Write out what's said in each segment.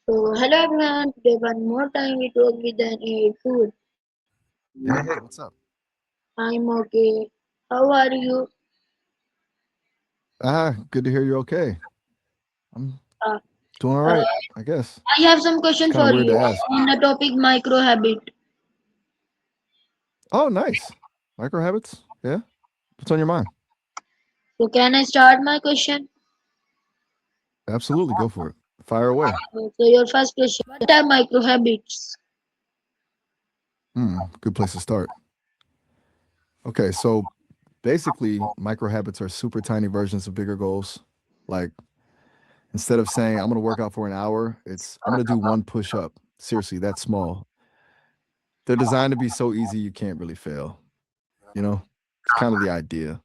So, hello everyone. Today, one more time, we talk with an AI tool. Hey, hey, what's up? I'm okay. How are you? Good to hear you're okay. I'm Uh, doing all uh, right, I guess. I have some It's question kind of for weird to you ask. on the topic micro habit. Oh, nice. Micro habits? Yeah. What's on your mind? So, can I start my question? Absolutely, go for it. Fire away. So, your first question: what are micro habits? Good place to start. Okay, so basically, micro habits are super tiny versions of bigger goals. Like instead of saying I'm going to work out for an hour, it's I'm going to do one push up. Seriously, that's small. They're designed to be so easy you can't really fail. You know, it's kind of the idea.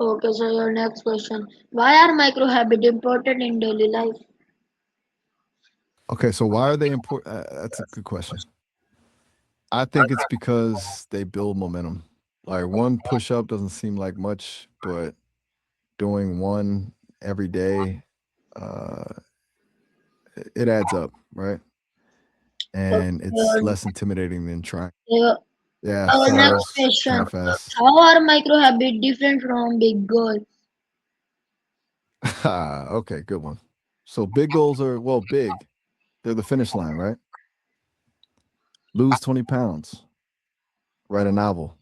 Okay, so your next question: why are micro habits important in daily life? Okay, so why are they important? That's a good question. I think it's because they build momentum. Like one push up doesn't seem like much, but doing one every day, uh, it adds up, right? Okay, And it's your, less intimidating than trying. your, Yeah, our sorry, that next was kind question: of fast. how are micro habits different from big goals? Okay, good one. So big goals are, well, big. They're the finish line, right? Lose 20 pounds, write a novel.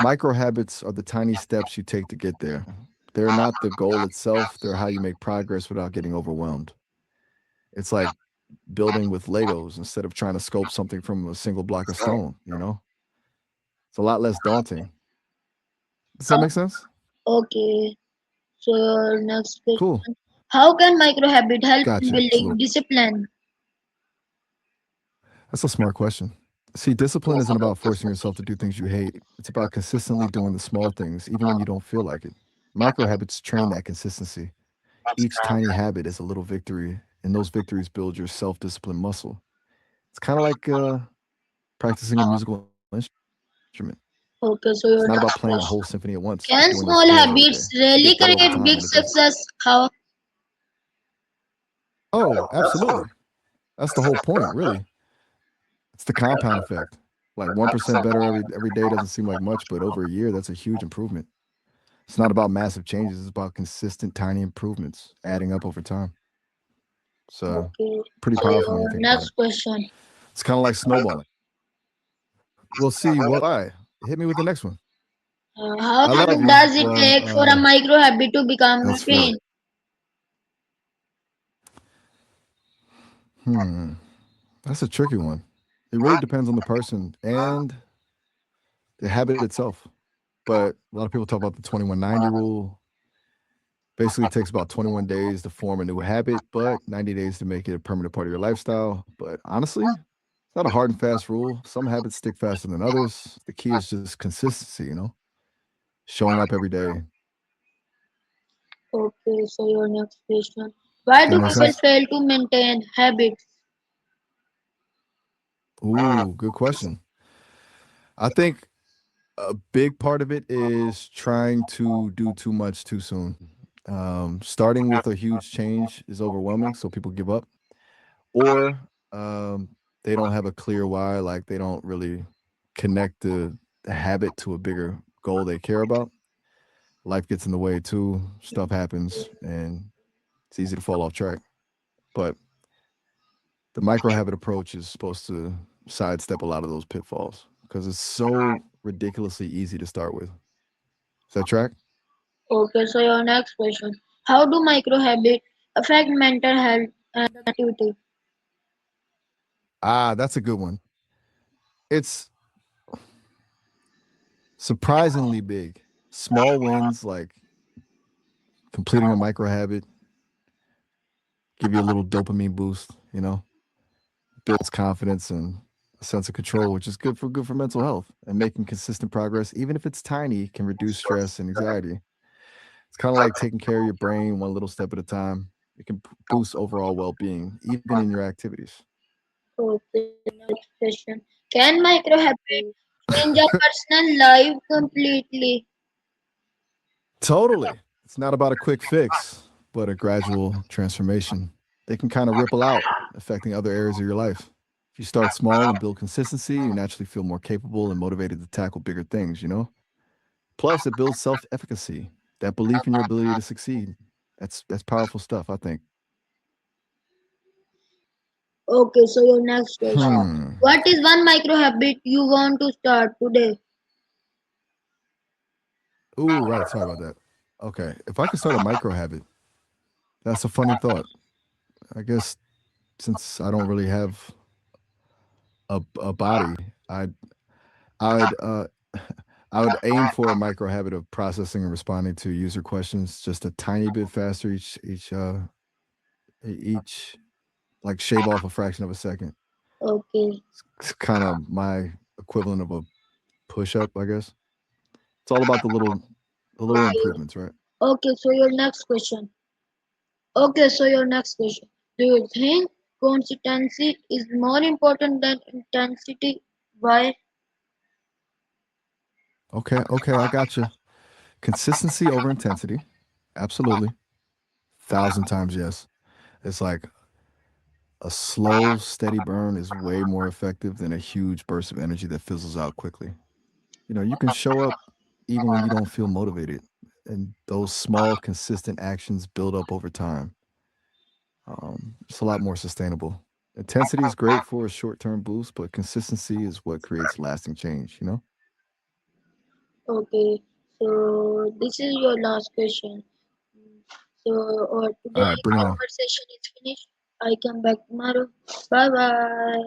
Micro habits are the tiny steps you take to get there. They're not the goal itself, they're how you make progress without getting overwhelmed. It's like building with Legos instead of trying to sculpt something from a single block of stone, you know? It's a lot less daunting. Does that make sense? Okay. So your next Cool. question. How can micro habit help in Gotcha. building Absolutely. discipline? That's a smart question. See, discipline isn't about forcing yourself to do things you hate. It's about consistently doing the small things, even when you don't feel like it. Micro habits train that consistency. Each tiny habit is a little victory, and those victories build your self discipline muscle. It's kind of like practicing a musical instrument. Okay, so It's your not about next playing a question. whole symphony at once, but Can doing those small scales every day. habits You really get better over create time, big and it does. success? How? Oh, absolutely. That's the whole point, really. It's the compound effect. Like 1% better every day doesn't seem like much, but over a year, that's a huge improvement. It's not about massive changes, it's about consistent tiny improvements adding up over time. It's Okay, pretty so powerful when your you think about next it. question. It's kind of like snowballing. We'll see what I hit me with the next one. How I love long you. does it Well, take for a micro habit to become that's fair. routine? Hmm. That's a tricky one. It really depends on the person and the habit itself. But a lot of people talk about the 2190 rule. Basically, it takes about 21 days to form a new habit, but 90 days to make it a permanent part of your lifestyle. But honestly, it's not a hard and fast rule. Some habits stick faster than others. The key is just consistency, showing up every day. Okay, so your next question. Why Does that do make people sense? fail to maintain habits? Ooh, good question. I think a big part of it is trying to do too much too soon. Starting with a huge change is overwhelming, so people give up, or um, they don't have a clear why. Like they don't really connect the habit to a bigger goal they care about. Life gets in the way too. Stuff happens, and it's easy to fall off track. But the micro habit approach is supposed to sidestep a lot of those pitfalls because it's so ridiculously easy to start with. Is that track? Okay, so your next question. How do micro habits affect mental health and productivity? That's a good one. It's surprisingly big. Small wins like completing a micro habit give you a little dopamine boost, builds confidence and a sense of control, which is good for mental health. And making consistent progress, even if it's tiny, can reduce stress and anxiety. It's kind of like taking care of your brain one little step at a time. It can boost overall well-being, even in your activities. Okay, next question. Can micro habits change a personal life completely? Totally. It's not about a quick fix, but a gradual transformation. they can kind of ripple out, affecting other areas of your life. If you start small and build consistency, you naturally feel more capable and motivated to tackle bigger things, you know? Plus, it builds self-efficacy, that belief in your ability to succeed. That's powerful stuff, I think. Okay, so your next question. Hmm. What is one micro habit you want to start today? Ooh, right. Sorry about that. Okay. If I could start a micro habit, that's a funny thought. I guess since I don't really have a body, I'd I would aim for a micro habit of processing and responding to user questions just a tiny bit faster each like shave off a fraction of a second. Okay. It's kind of my equivalent of a push up, I guess. It's all about the little improvements, right? Okay, so your next question. Okay, so your next question. Do you think consistency is more important than intensity? Why? Okay, I got you. Consistency over intensity. Absolutely. 1,000 times yes. It's like a slow, steady burn is way more effective than a huge burst of energy that fizzles out quickly. You can show up even when you don't feel motivated, and those small, consistent actions build up over time. It's a lot more sustainable. Intensity is great for a short-term boost, but consistency is what creates lasting change. Okay, so this is your last question. So, All today right, bring it on. conversation is finished. I come back tomorrow. Bye bye.